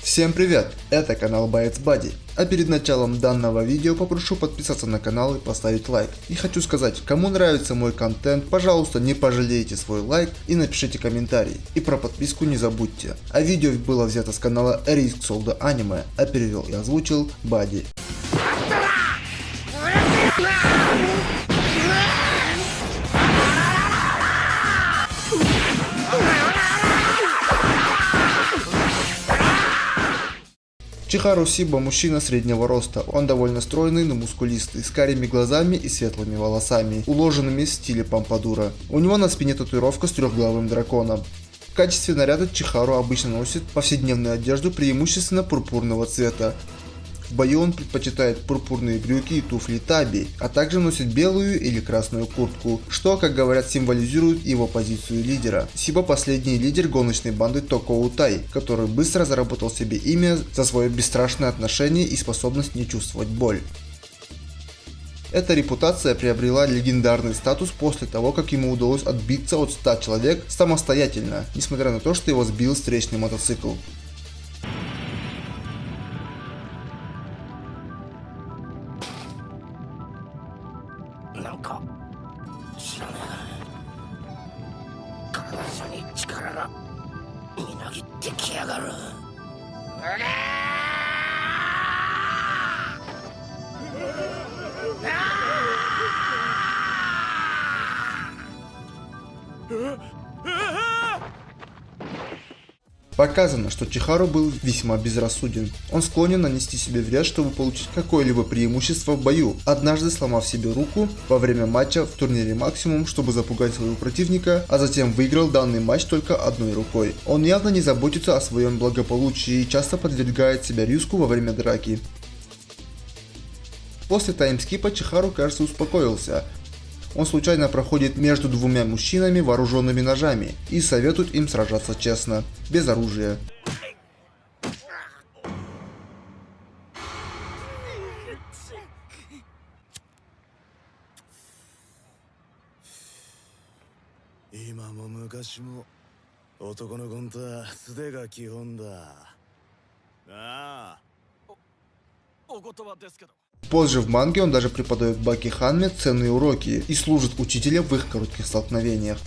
Всем привет, это канал Bytes Buddy. А перед началом данного видео попрошу подписаться на канал и поставить лайк. И хочу сказать, кому нравится мой контент, пожалуйста не пожалейте свой лайк и напишите комментарий. И про подписку не забудьте. А видео было взято с канала Risk Solda Anime, а перевел и озвучил Buddy. Чихару Сиба мужчина среднего роста, он довольно стройный, но мускулистый, с карими глазами и светлыми волосами, уложенными в стиле помпадура. У него на спине татуировка с трехглавым драконом. В качестве наряда Чихару обычно носит повседневную одежду преимущественно пурпурного цвета. В бою он предпочитает пурпурные брюки и туфли таби, а также носит белую или красную куртку, что, как говорят, символизирует его позицию лидера. Сиба последний лидер гоночной банды Токоутай, который быстро заработал себе имя за свое бесстрашное отношение и способность не чувствовать боль. Эта репутация приобрела легендарный статус после того, как ему удалось отбиться от 100 человек самостоятельно, несмотря на то, что его сбил встречный мотоцикл. Показано, что Чихару был весьма безрассуден. Он склонен нанести себе вред, чтобы получить какое-либо преимущество в бою, однажды сломав себе руку во время матча в турнире Максимум, чтобы запугать своего противника, а затем выиграл данный матч только одной рукой. Он явно не заботится о своем благополучии и часто подвергает себя риску во время драки. После таймскипа Чихару, кажется, успокоился. Он случайно проходит между двумя мужчинами, вооруженными ножами, и советует им сражаться честно, без оружия. Позже в манге он даже преподает Баки Ханме ценные уроки и служит учителем в их коротких столкновениях.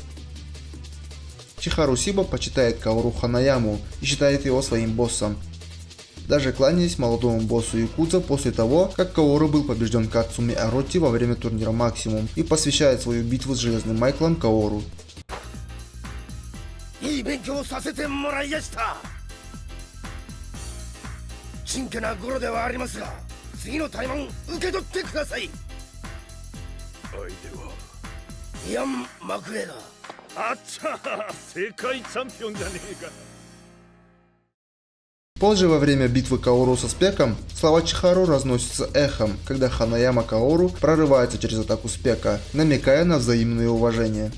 Чихару Сиба почитает Каору Ханаяму и считает его своим боссом. Даже кланяясь молодому боссу Якудза после того, как Каору был побежден Кацуми Оротти во время турнира Максимум, и посвящает свою битву с Железным Майклом Каору. Позже, во время битвы Каору со Спеком, слова Чихару разносятся эхом, когда Ханаяма Каору прорывается через атаку Спека, намекая на взаимное уважение.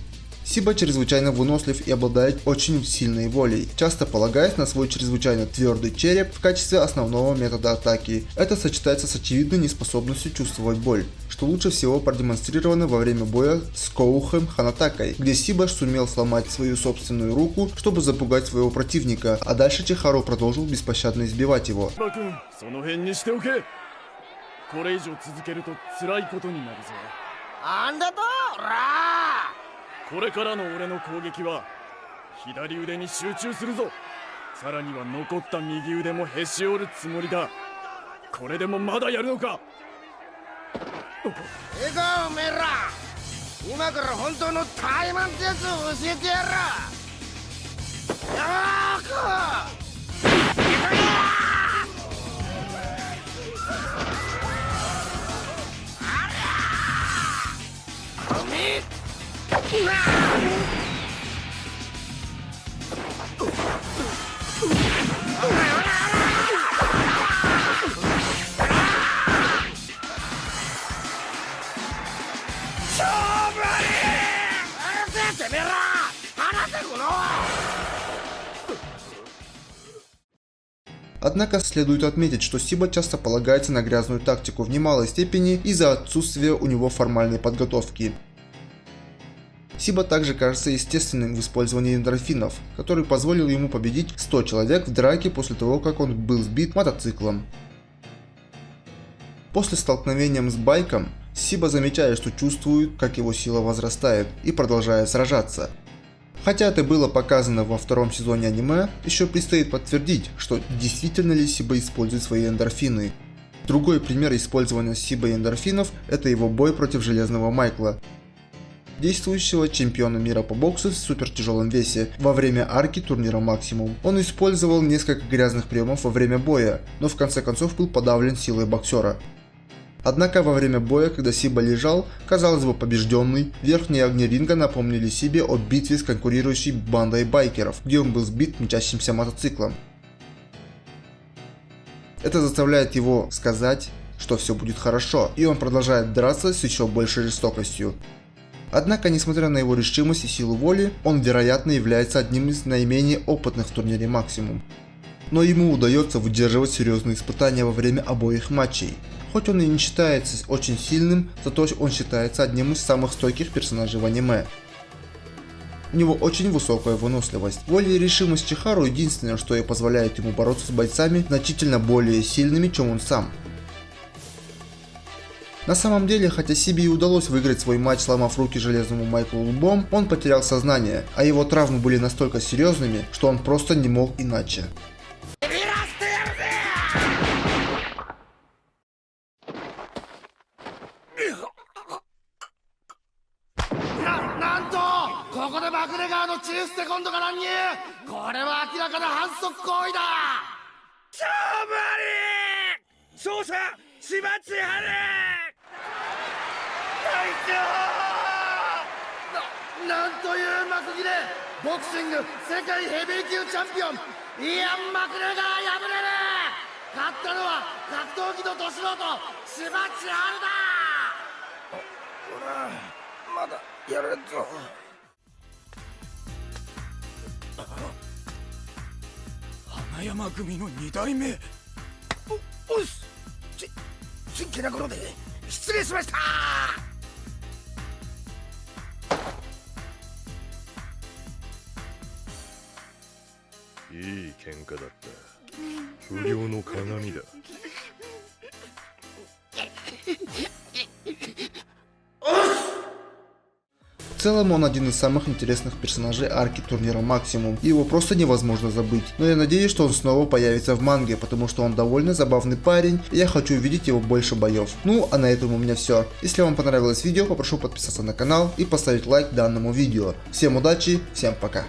Сиба чрезвычайно вынослив и обладает очень сильной волей, часто полагаясь на свой чрезвычайно твердый череп в качестве основного метода атаки. Это сочетается с очевидной неспособностью чувствовать боль, что лучше всего продемонстрировано во время боя с Коухем Ханатакой, где Сиба сумел сломать свою собственную руку, чтобы запугать своего противника, а дальше Чихару продолжил беспощадно избивать его. Однако следует отметить, что Сиба часто полагается на грязную тактику в немалой степени из-за отсутствия у него формальной подготовки. Сиба также кажется естественным в использовании эндорфинов, который позволил ему победить 100 человек в драке после того, как он был сбит мотоциклом. После столкновения с байком, Сиба замечает, что чувствует, как его сила возрастает, и продолжает сражаться. Хотя это было показано во втором сезоне аниме, еще предстоит подтвердить, что действительно ли Сиба использует свои эндорфины. Другой пример использования Сибой эндорфинов – это его бой против Железного Майкла, действующего чемпиона мира по боксу в супертяжелом весе, во время арки турнира Максимум. Он использовал несколько грязных приемов во время боя, но в конце концов был подавлен силой боксера. Однако во время боя, когда Сиба лежал, казалось бы побежденный, верхние огни ринга напомнили Сибе о битве с конкурирующей бандой байкеров, где он был сбит мчащимся мотоциклом. Это заставляет его сказать, что все будет хорошо, и он продолжает драться с еще большей жестокостью. Однако, несмотря на его решимость и силу воли, он, вероятно, является одним из наименее опытных в турнире Максимум. Но ему удается выдерживать серьезные испытания во время обоих матчей. Хоть он и не считается очень сильным, зато он считается одним из самых стойких персонажей в аниме. У него очень высокая выносливость. Воля и решимость Чихару единственное, что и позволяет ему бороться с бойцами значительно более сильными, чем он сам. На самом деле, хотя Сибе и удалось выиграть свой матч, сломав руки Железному Майклу лбом, он потерял сознание, а его травмы были настолько серьезными, что он просто не мог иначе. В целом он один из самых интересных персонажей арки турнира Максимум, и его просто невозможно забыть. Но я надеюсь, что он снова появится в манге, потому что он довольно забавный парень, и я хочу увидеть его больше боев. Ну, а на этом у меня все. Если вам понравилось видео, попрошу подписаться на канал и поставить лайк данному видео. Всем удачи, всем пока.